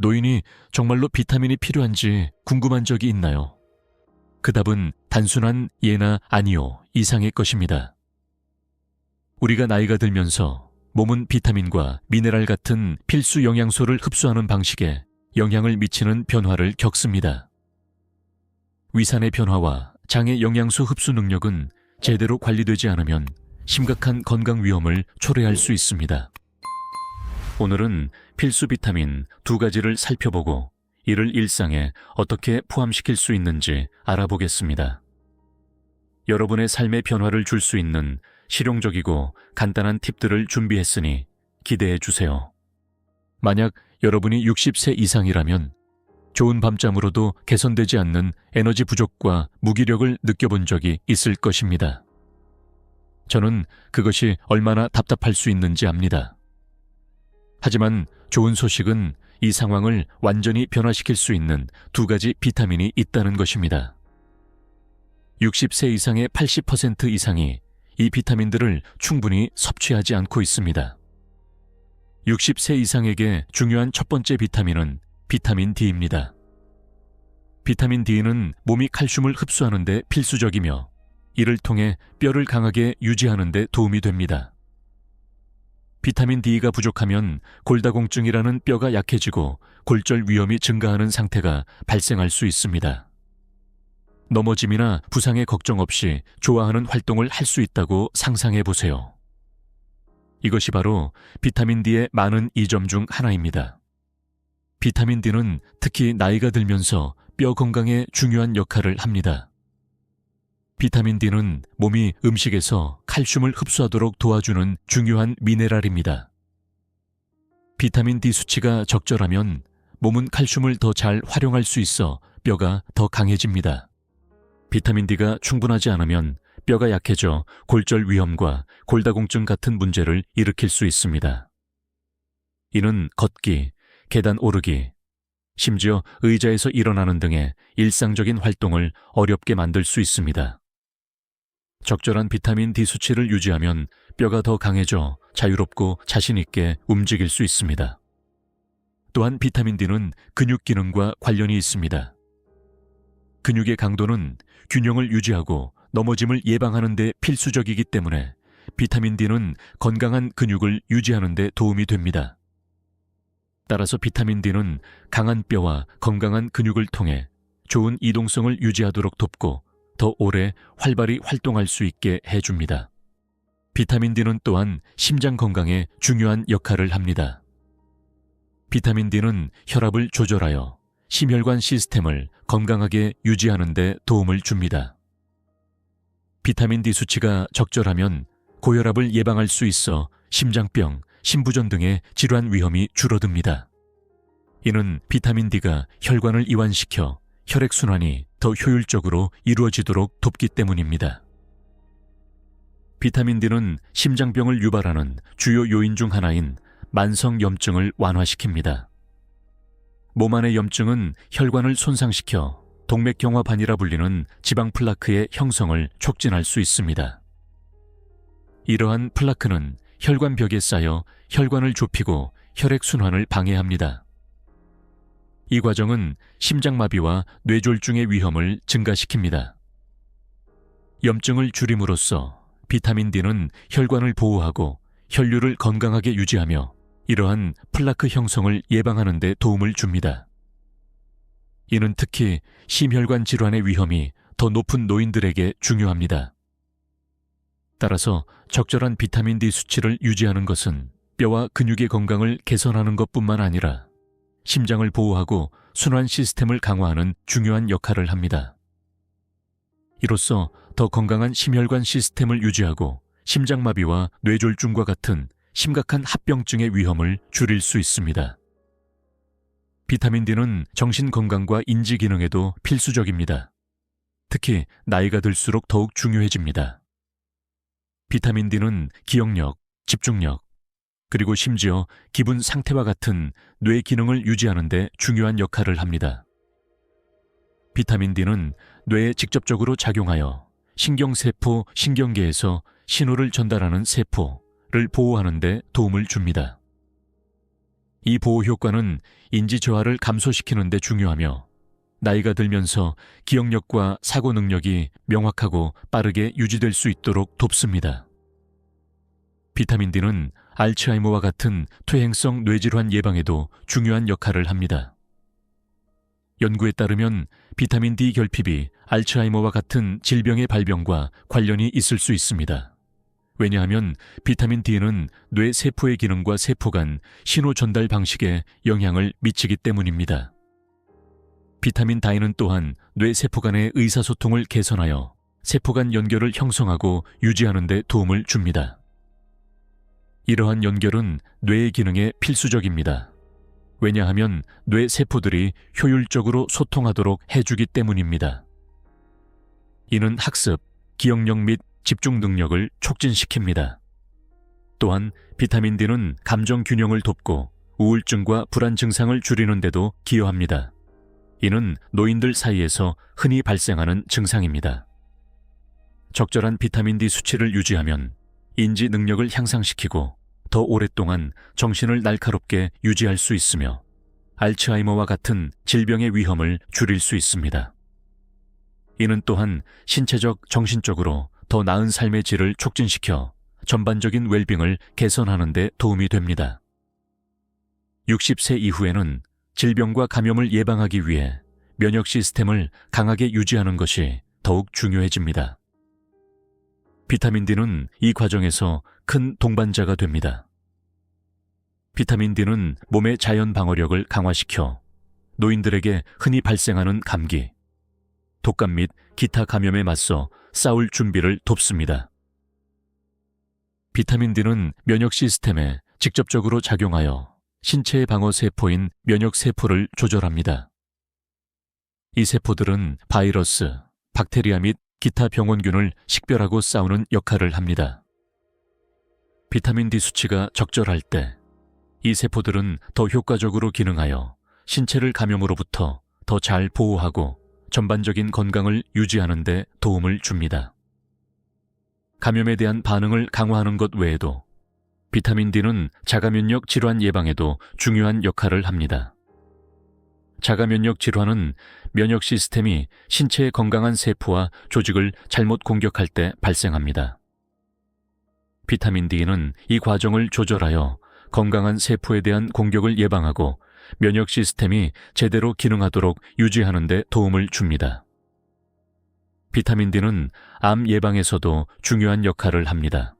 노인이 정말로 비타민이 필요한지 궁금한 적이 있나요? 그 답은 단순한 예나 아니요 이상의 것입니다. 우리가 나이가 들면서 몸은 비타민과 미네랄 같은 필수 영양소를 흡수하는 방식에 영향을 미치는 변화를 겪습니다. 위산의 변화와 장의 영양소 흡수 능력은 제대로 관리되지 않으면 심각한 건강 위험을 초래할 수 있습니다. 오늘은 필수 비타민 2가지를 살펴보고 이를 일상에 어떻게 포함시킬 수 있는지 알아보겠습니다. 여러분의 삶에 변화를 줄 수 있는 실용적이고 간단한 팁들을 준비했으니 기대해 주세요. 만약 여러분이 60세 이상이라면 좋은 밤잠으로도 개선되지 않는 에너지 부족과 무기력을 느껴본 적이 있을 것입니다. 저는 그것이 얼마나 답답할 수 있는지 압니다. 하지만 좋은 소식은 이 상황을 완전히 변화시킬 수 있는 2가지 비타민이 있다는 것입니다. 60세 이상의 80% 이상이 이 비타민들을 충분히 섭취하지 않고 있습니다. 60세 이상에게 중요한 첫 번째 비타민은 비타민 D입니다. 비타민 D는 몸이 칼슘을 흡수하는 데 필수적이며 이를 통해 뼈를 강하게 유지하는 데 도움이 됩니다. 비타민 D가 부족하면 골다공증이라는 뼈가 약해지고 골절 위험이 증가하는 상태가 발생할 수 있습니다. 넘어짐이나 부상의 걱정 없이 좋아하는 활동을 할 수 있다고 상상해 보세요. 이것이 바로 비타민 D의 많은 이점 중 하나입니다. 비타민 D는 특히 나이가 들면서 뼈 건강에 중요한 역할을 합니다. 비타민 D는 몸이 음식에서 칼슘을 흡수하도록 도와주는 중요한 미네랄입니다. 비타민 D 수치가 적절하면 몸은 칼슘을 더 잘 활용할 수 있어 뼈가 더 강해집니다. 비타민 D가 충분하지 않으면 뼈가 약해져 골절 위험과 골다공증 같은 문제를 일으킬 수 있습니다. 이는 걷기, 계단 오르기, 심지어 의자에서 일어나는 등의 일상적인 활동을 어렵게 만들 수 있습니다. 적절한 비타민 D 수치를 유지하면 뼈가 더 강해져 자유롭고 자신 있게 움직일 수 있습니다. 또한 비타민 D는 근육 기능과 관련이 있습니다. 근육의 강도는 균형을 유지하고 넘어짐을 예방하는 데 필수적이기 때문에 비타민 D는 건강한 근육을 유지하는 데 도움이 됩니다. 따라서 비타민 D는 강한 뼈와 건강한 근육을 통해 좋은 이동성을 유지하도록 돕고 더 오래 활발히 활동할 수 있게 해줍니다. 비타민 D는 또한 심장 건강에 중요한 역할을 합니다. 비타민 D는 혈압을 조절하여 심혈관 시스템을 건강하게 유지하는 데 도움을 줍니다. 비타민 D 수치가 적절하면 고혈압을 예방할 수 있어 심장병, 심부전 등의 질환 위험이 줄어듭니다. 이는 비타민 D가 혈관을 이완시켜 혈액순환이 더 효율적으로 이루어지도록 돕기 때문입니다. 비타민 D는 심장병을 유발하는 주요 요인 중 하나인 만성염증을 완화시킵니다. 몸 안의 염증은 혈관을 손상시켜 동맥경화반이라 불리는 지방 플라크의 형성을 촉진할 수 있습니다. 이러한 플라크는 혈관벽에 쌓여 혈관을 좁히고 혈액순환을 방해합니다. 이 과정은 심장마비와 뇌졸중의 위험을 증가시킵니다. 염증을 줄임으로써 비타민 D는 혈관을 보호하고 혈류를 건강하게 유지하며 이러한 플라크 형성을 예방하는 데 도움을 줍니다. 이는 특히 심혈관 질환의 위험이 더 높은 노인들에게 중요합니다. 따라서 적절한 비타민 D 수치를 유지하는 것은 뼈와 근육의 건강을 개선하는 것뿐만 아니라 심장을 보호하고 순환 시스템을 강화하는 중요한 역할을 합니다. 이로써 더 건강한 심혈관 시스템을 유지하고 심장마비와 뇌졸중과 같은 심각한 합병증의 위험을 줄일 수 있습니다. 비타민 D는 정신 건강과 인지 기능에도 필수적입니다. 특히 나이가 들수록 더욱 중요해집니다. 비타민 D는 기억력, 집중력, 그리고 심지어 기분 상태와 같은 뇌 기능을 유지하는 데 중요한 역할을 합니다. 비타민 D는 뇌에 직접적으로 작용하여 신경세포 신경계에서 신호를 전달하는 세포를 보호하는 데 도움을 줍니다. 이 보호 효과는 인지 저하를 감소시키는 데 중요하며 나이가 들면서 기억력과 사고 능력이 명확하고 빠르게 유지될 수 있도록 돕습니다. 비타민 D는 알츠하이머와 같은 퇴행성 뇌질환 예방에도 중요한 역할을 합니다. 연구에 따르면 비타민 D 결핍이 알츠하이머와 같은 질병의 발병과 관련이 있을 수 있습니다. 왜냐하면 비타민 D는 뇌 세포의 기능과 세포 간 신호 전달 방식에 영향을 미치기 때문입니다. 비타민 D는 또한 뇌 세포 간의 의사소통을 개선하여 세포 간 연결을 형성하고 유지하는 데 도움을 줍니다. 이러한 연결은 뇌의 기능에 필수적입니다. 왜냐하면 뇌 세포들이 효율적으로 소통하도록 해주기 때문입니다. 이는 학습, 기억력 및 집중 능력을 촉진시킵니다. 또한 비타민 D는 감정 균형을 돕고 우울증과 불안 증상을 줄이는 데도 기여합니다. 이는 노인들 사이에서 흔히 발생하는 증상입니다. 적절한 비타민 D 수치를 유지하면 인지 능력을 향상시키고 더 오랫동안 정신을 날카롭게 유지할 수 있으며 알츠하이머와 같은 질병의 위험을 줄일 수 있습니다. 이는 또한 신체적, 정신적으로 더 나은 삶의 질을 촉진시켜 전반적인 웰빙을 개선하는 데 도움이 됩니다. 60세 이후에는 질병과 감염을 예방하기 위해 면역 시스템을 강하게 유지하는 것이 더욱 중요해집니다. 비타민 D는 이 과정에서 큰 동반자가 됩니다. 비타민 D는 몸의 자연 방어력을 강화시켜 노인들에게 흔히 발생하는 감기, 독감 및 기타 감염에 맞서 싸울 준비를 돕습니다. 비타민 D는 면역 시스템에 직접적으로 작용하여 신체의 방어 세포인 면역 세포를 조절합니다. 이 세포들은 바이러스, 박테리아 및 기타 병원균을 식별하고 싸우는 역할을 합니다. 비타민 D 수치가 적절할 때 이 세포들은 더 효과적으로 기능하여 신체를 감염으로부터 더 잘 보호하고 전반적인 건강을 유지하는 데 도움을 줍니다. 감염에 대한 반응을 강화하는 것 외에도 비타민 D는 자가면역 질환 예방에도 중요한 역할을 합니다. 자가면역 질환은 면역 시스템이 신체의 건강한 세포와 조직을 잘못 공격할 때 발생합니다. 비타민 D는 이 과정을 조절하여 건강한 세포에 대한 공격을 예방하고 면역 시스템이 제대로 기능하도록 유지하는 데 도움을 줍니다. 비타민 D는 암 예방에서도 중요한 역할을 합니다.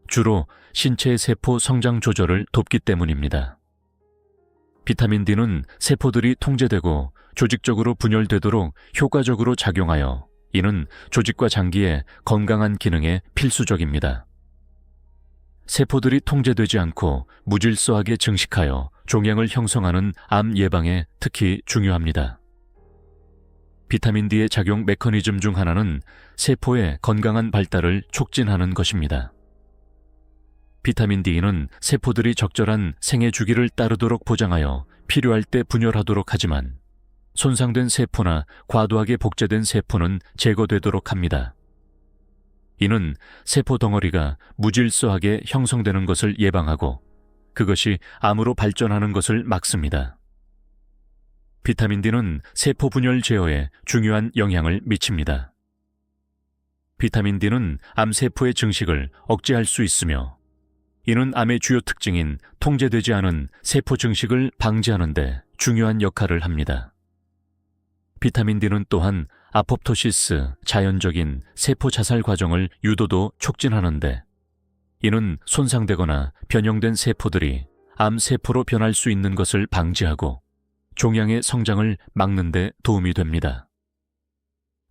주로 신체 세포 성장 조절을 돕기 때문입니다. 비타민 D는 세포들이 통제되고 조직적으로 분열되도록 효과적으로 작용하여 이는 조직과 장기의 건강한 기능에 필수적입니다. 세포들이 통제되지 않고 무질서하게 증식하여 종양을 형성하는 암 예방에 특히 중요합니다. 비타민 D의 작용 메커니즘 중 하나는 세포의 건강한 발달을 촉진하는 것입니다. 비타민 D는 세포들이 적절한 생애 주기를 따르도록 보장하여 필요할 때 분열하도록 하지만 손상된 세포나 과도하게 복제된 세포는 제거되도록 합니다. 이는 세포 덩어리가 무질서하게 형성되는 것을 예방하고 그것이 암으로 발전하는 것을 막습니다. 비타민 D는 세포 분열 제어에 중요한 영향을 미칩니다. 비타민 D는 암세포의 증식을 억제할 수 있으며 이는 암의 주요 특징인 통제되지 않은 세포 증식을 방지하는 데 중요한 역할을 합니다. 비타민 D는 또한 아포프토시스, 자연적인 세포 자살 과정을 유도도 촉진하는데 이는 손상되거나 변형된 세포들이 암세포로 변할 수 있는 것을 방지하고 종양의 성장을 막는 데 도움이 됩니다.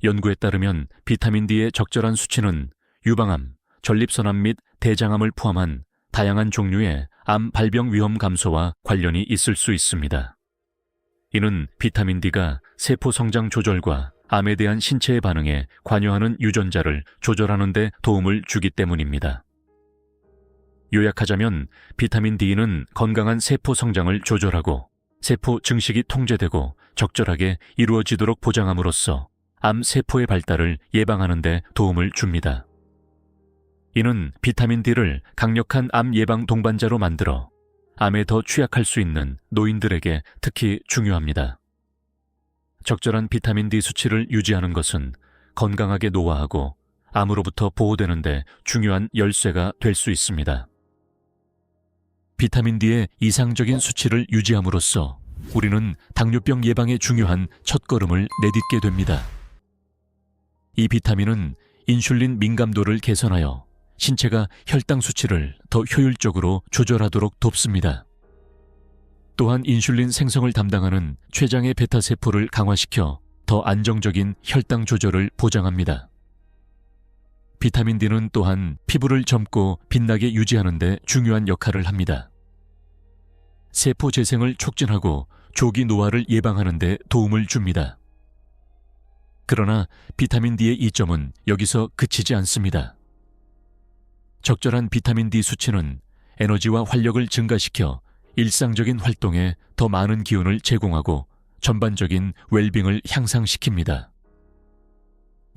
연구에 따르면 비타민 D의 적절한 수치는 유방암, 전립선암 및 대장암을 포함한 다양한 종류의 암 발병 위험 감소와 관련이 있을 수 있습니다. 이는 비타민 D가 세포 성장 조절과 암에 대한 신체의 반응에 관여하는 유전자를 조절하는 데 도움을 주기 때문입니다. 요약하자면 비타민 D는 건강한 세포 성장을 조절하고 세포 증식이 통제되고 적절하게 이루어지도록 보장함으로써 암 세포의 발달을 예방하는 데 도움을 줍니다. 이는 비타민 D를 강력한 암 예방 동반자로 만들어 암에 더 취약할 수 있는 노인들에게 특히 중요합니다. 적절한 비타민 D 수치를 유지하는 것은 건강하게 노화하고 암으로부터 보호되는 데 중요한 열쇠가 될 수 있습니다. 비타민 D의 이상적인 수치를 유지함으로써 우리는 당뇨병 예방에 중요한 첫걸음을 내딛게 됩니다. 이 비타민은 인슐린 민감도를 개선하여 신체가 혈당 수치를 더 효율적으로 조절하도록 돕습니다. 또한 인슐린 생성을 담당하는 췌장의 베타세포를 강화시켜 더 안정적인 혈당 조절을 보장합니다. 비타민 D는 또한 피부를 젊고 빛나게 유지하는 데 중요한 역할을 합니다. 세포 재생을 촉진하고 조기 노화를 예방하는 데 도움을 줍니다. 그러나 비타민 D의 이점은 여기서 그치지 않습니다. 적절한 비타민 D 수치는 에너지와 활력을 증가시켜 일상적인 활동에 더 많은 기운을 제공하고 전반적인 웰빙을 향상시킵니다.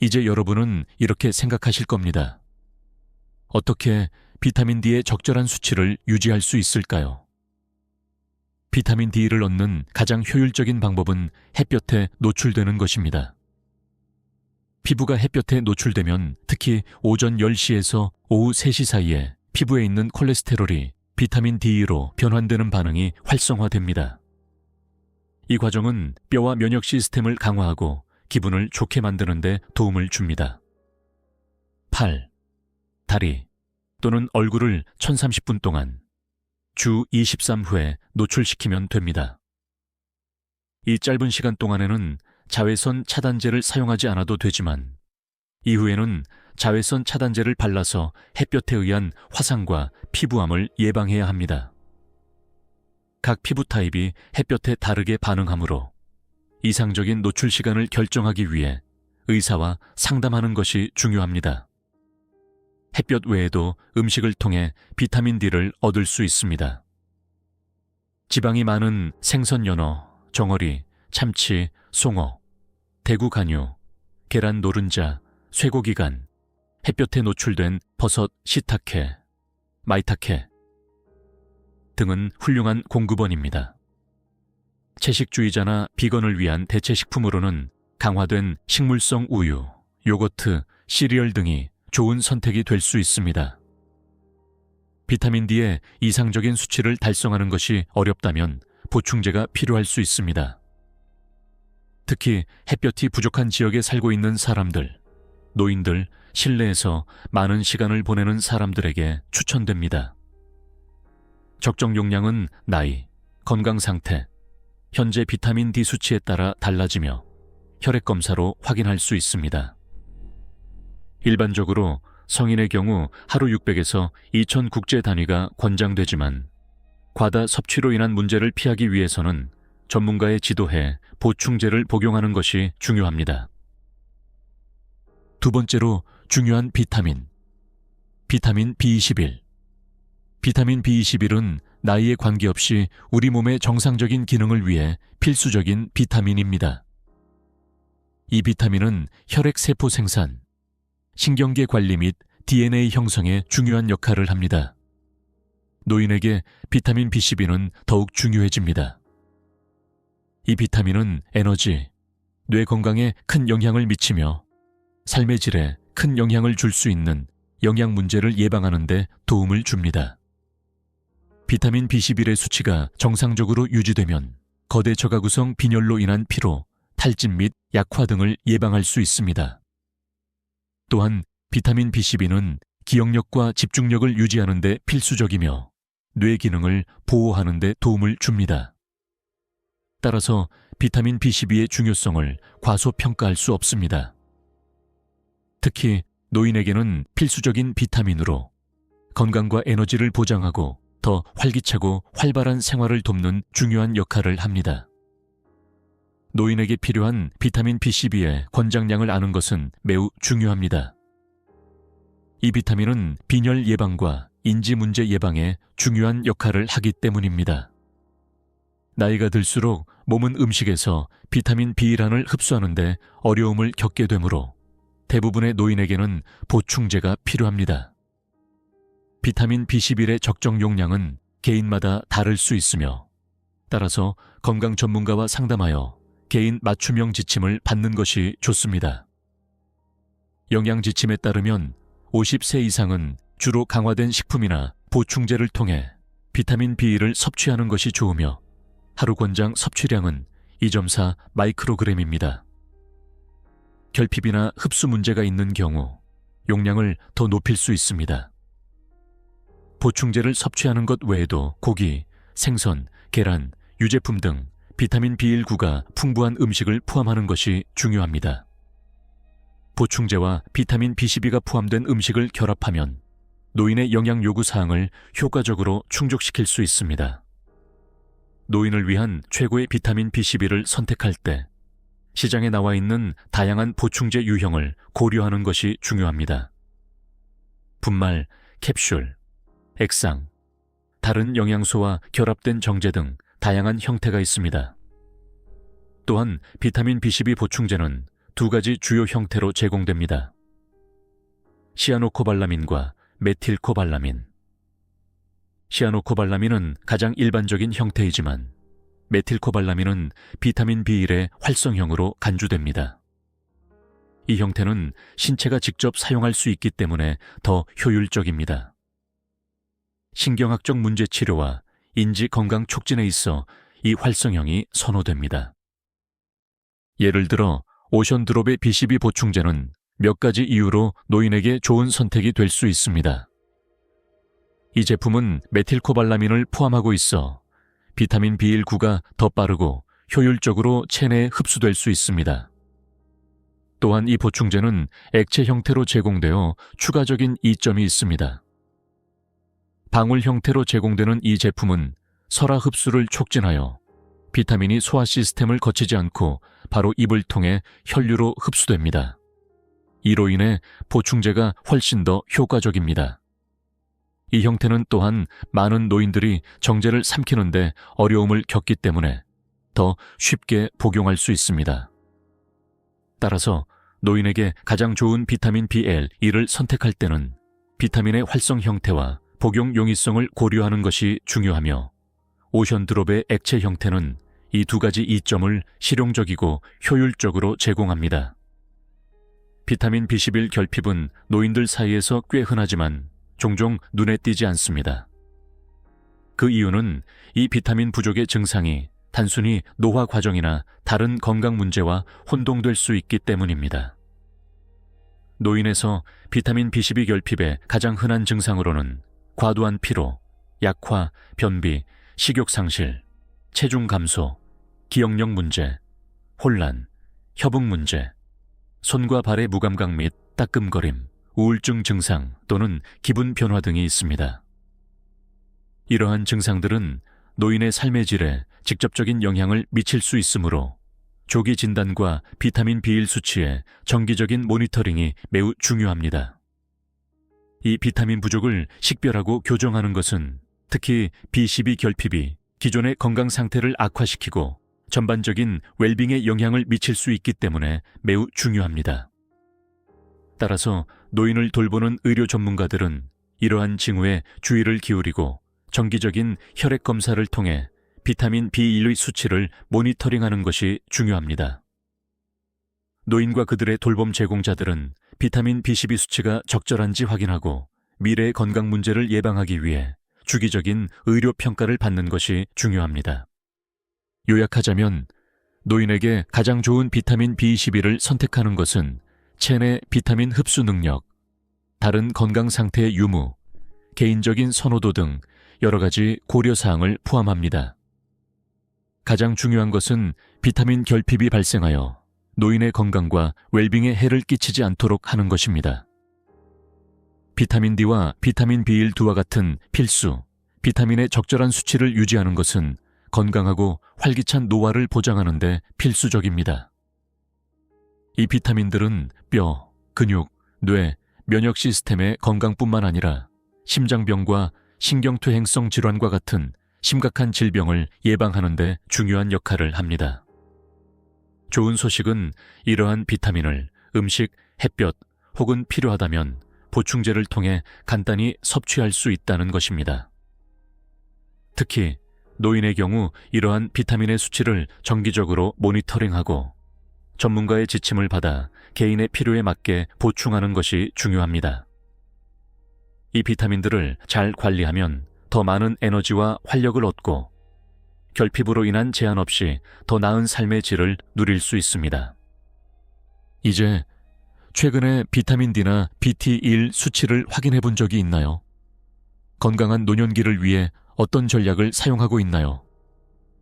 이제 여러분은 이렇게 생각하실 겁니다. 어떻게 비타민 D의 적절한 수치를 유지할 수 있을까요? 비타민 D를 얻는 가장 효율적인 방법은 햇볕에 노출되는 것입니다. 피부가 햇볕에 노출되면 특히 오전 10시에서 오후 3시 사이에 피부에 있는 콜레스테롤이 비타민 D로 변환되는 반응이 활성화됩니다. 이 과정은 뼈와 면역 시스템을 강화하고 기분을 좋게 만드는 데 도움을 줍니다. 팔, 다리 또는 얼굴을 1030분 동안 주 23회 노출시키면 됩니다. 이 짧은 시간 동안에는 자외선 차단제를 사용하지 않아도 되지만 이후에는 자외선 차단제를 발라서 햇볕에 의한 화상과 피부암을 예방해야 합니다. 각 피부 타입이 햇볕에 다르게 반응하므로 이상적인 노출 시간을 결정하기 위해 의사와 상담하는 것이 중요합니다. 햇볕 외에도 음식을 통해 비타민 D를 얻을 수 있습니다. 지방이 많은 생선 연어, 정어리, 참치, 송어, 대구 간유, 계란 노른자, 쇠고기간, 햇볕에 노출된 버섯, 시타케, 마이타케 등은 훌륭한 공급원입니다. 채식주의자나 비건을 위한 대체식품으로는 강화된 식물성 우유, 요거트, 시리얼 등이 좋은 선택이 될 수 있습니다. 비타민 D의 이상적인 수치를 달성하는 것이 어렵다면 보충제가 필요할 수 있습니다. 특히 햇볕이 부족한 지역에 살고 있는 사람들, 노인들, 실내에서 많은 시간을 보내는 사람들에게 추천됩니다. 적정 용량은 나이, 건강 상태, 현재 비타민 D 수치에 따라 달라지며 혈액 검사로 확인할 수 있습니다. 일반적으로 성인의 경우 하루 600에서 2000 국제 단위가 권장되지만 과다 섭취로 인한 문제를 피하기 위해서는 전문가의 지도해 보충제를 복용하는 것이 중요합니다. 두 번째로 중요한 비타민 B21. 비타민 B21은 나이에 관계없이 우리 몸의 정상적인 기능을 위해 필수적인 비타민입니다. 이 비타민은 혈액 세포 생산, 신경계 관리 및 DNA 형성에 중요한 역할을 합니다. 노인에게 비타민 B12는 더욱 중요해집니다. 이 비타민은 에너지, 뇌 건강에 큰 영향을 미치며 삶의 질에 큰 영향을 줄 수 있는 영양 문제를 예방하는 데 도움을 줍니다. 비타민 B11의 수치가 정상적으로 유지되면 거대 저가구성 빈혈로 인한 피로, 탈진 및 약화 등을 예방할 수 있습니다. 또한 비타민 B12는 기억력과 집중력을 유지하는 데 필수적이며 뇌 기능을 보호하는 데 도움을 줍니다. 따라서 비타민 B12의 중요성을 과소평가할 수 없습니다. 특히 노인에게는 필수적인 비타민으로 건강과 에너지를 보장하고 더 활기차고 활발한 생활을 돕는 중요한 역할을 합니다. 노인에게 필요한 비타민 B12의 권장량을 아는 것은 매우 중요합니다. 이 비타민은 빈혈 예방과 인지 문제 예방에 중요한 역할을 하기 때문입니다. 나이가 들수록 몸은 음식에서 비타민 B란을 흡수하는 데 어려움을 겪게 되므로 대부분의 노인에게는 보충제가 필요합니다. 비타민 B11의 적정 용량은 개인마다 다를 수 있으며 따라서 건강 전문가와 상담하여 개인 맞춤형 지침을 받는 것이 좋습니다. 영양 지침에 따르면 50세 이상은 주로 강화된 식품이나 보충제를 통해 비타민 B를 섭취하는 것이 좋으며 하루 권장 섭취량은 2.4 마이크로그램입니다. 결핍이나 흡수 문제가 있는 경우 용량을 더 높일 수 있습니다. 보충제를 섭취하는 것 외에도 고기, 생선, 계란, 유제품 등 비타민 B19가 풍부한 음식을 포함하는 것이 중요합니다. 보충제와 비타민 B12가 포함된 음식을 결합하면 노인의 영양 요구 사항을 효과적으로 충족시킬 수 있습니다. 노인을 위한 최고의 비타민 B12를 선택할 때 시장에 나와 있는 다양한 보충제 유형을 고려하는 것이 중요합니다. 분말, 캡슐, 액상, 다른 영양소와 결합된 정제 등 다양한 형태가 있습니다. 또한 비타민 B12 보충제는 두 가지 주요 형태로 제공됩니다. 시아노코발라민과 메틸코발라민. 시아노코발라민은 가장 일반적인 형태이지만 메틸코발라민은 비타민 B1의 활성형으로 간주됩니다. 이 형태는 신체가 직접 사용할 수 있기 때문에 더 효율적입니다. 신경학적 문제 치료와 인지 건강 촉진에 있어 이 활성형이 선호됩니다. 예를 들어 오션드롭의 B12 보충제는 몇 가지 이유로 노인에게 좋은 선택이 될 수 있습니다. 이 제품은 메틸코발라민을 포함하고 있어 비타민 B19가 더 빠르고 효율적으로 체내에 흡수될 수 있습니다. 또한 이 보충제는 액체 형태로 제공되어 추가적인 이점이 있습니다. 방울 형태로 제공되는 이 제품은 설화 흡수를 촉진하여 비타민이 소화 시스템을 거치지 않고 바로 입을 통해 혈류로 흡수됩니다. 이로 인해 보충제가 훨씬 더 효과적입니다. 이 형태는 또한 많은 노인들이 정제를 삼키는데 어려움을 겪기 때문에 더 쉽게 복용할 수 있습니다. 따라서 노인에게 가장 좋은 비타민 BL1을 선택할 때는 비타민의 활성 형태와 복용 용이성을 고려하는 것이 중요하며 오션드롭의 액체 형태는 이 두 가지 이점을 실용적이고 효율적으로 제공합니다. 비타민 B11 결핍은 노인들 사이에서 꽤 흔하지만 종종 눈에 띄지 않습니다. 그 이유는 이 비타민 부족의 증상이 단순히 노화 과정이나 다른 건강 문제와 혼동될 수 있기 때문입니다. 노인에서 비타민 B12 결핍의 가장 흔한 증상으로는 과도한 피로, 약화, 변비, 식욕 상실, 체중 감소, 기억력 문제, 혼란, 협응 문제, 손과 발의 무감각 및 따끔거림, 우울증 증상 또는 기분 변화 등이 있습니다. 이러한 증상들은 노인의 삶의 질에 직접적인 영향을 미칠 수 있으므로 조기 진단과 비타민 B1 수치의 정기적인 모니터링이 매우 중요합니다. 이 비타민 부족을 식별하고 교정하는 것은 특히 B12 결핍이 기존의 건강 상태를 악화시키고 전반적인 웰빙에 영향을 미칠 수 있기 때문에 매우 중요합니다. 따라서 노인을 돌보는 의료 전문가들은 이러한 징후에 주의를 기울이고 정기적인 혈액 검사를 통해 비타민 B1의 수치를 모니터링하는 것이 중요합니다. 노인과 그들의 돌봄 제공자들은 비타민 B12 수치가 적절한지 확인하고 미래의 건강 문제를 예방하기 위해 주기적인 의료 평가를 받는 것이 중요합니다. 요약하자면 노인에게 가장 좋은 비타민 B12를 선택하는 것은 체내 비타민 흡수 능력, 다른 건강 상태의 유무, 개인적인 선호도 등 여러 가지 고려사항을 포함합니다. 가장 중요한 것은 비타민 결핍이 발생하여 노인의 건강과 웰빙에 해를 끼치지 않도록 하는 것입니다. 비타민 D와 비타민 B12와 같은 필수, 비타민의 적절한 수치를 유지하는 것은 건강하고 활기찬 노화를 보장하는 데 필수적입니다. 이 비타민들은 뼈, 근육, 뇌, 면역 시스템의 건강뿐만 아니라 심장병과 신경퇴행성 질환과 같은 심각한 질병을 예방하는 데 중요한 역할을 합니다. 좋은 소식은 이러한 비타민을 음식, 햇볕 혹은 필요하다면 보충제를 통해 간단히 섭취할 수 있다는 것입니다. 특히 노인의 경우 이러한 비타민의 수치를 정기적으로 모니터링하고 전문가의 지침을 받아 개인의 필요에 맞게 보충하는 것이 중요합니다. 이 비타민들을 잘 관리하면 더 많은 에너지와 활력을 얻고 결핍으로 인한 제한 없이 더 나은 삶의 질을 누릴 수 있습니다. 이제 최근에 비타민 D나 BT1 수치를 확인해 본 적이 있나요? 건강한 노년기를 위해 어떤 전략을 사용하고 있나요?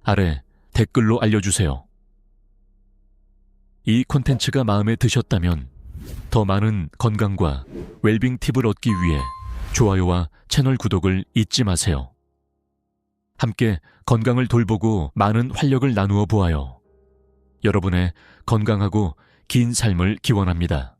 아래 댓글로 알려주세요. 이 콘텐츠가 마음에 드셨다면 더 많은 건강과 웰빙 팁을 얻기 위해 좋아요와 채널 구독을 잊지 마세요. 함께 건강을 돌보고 많은 활력을 나누어 보아요. 여러분의 건강하고 긴 삶을 기원합니다.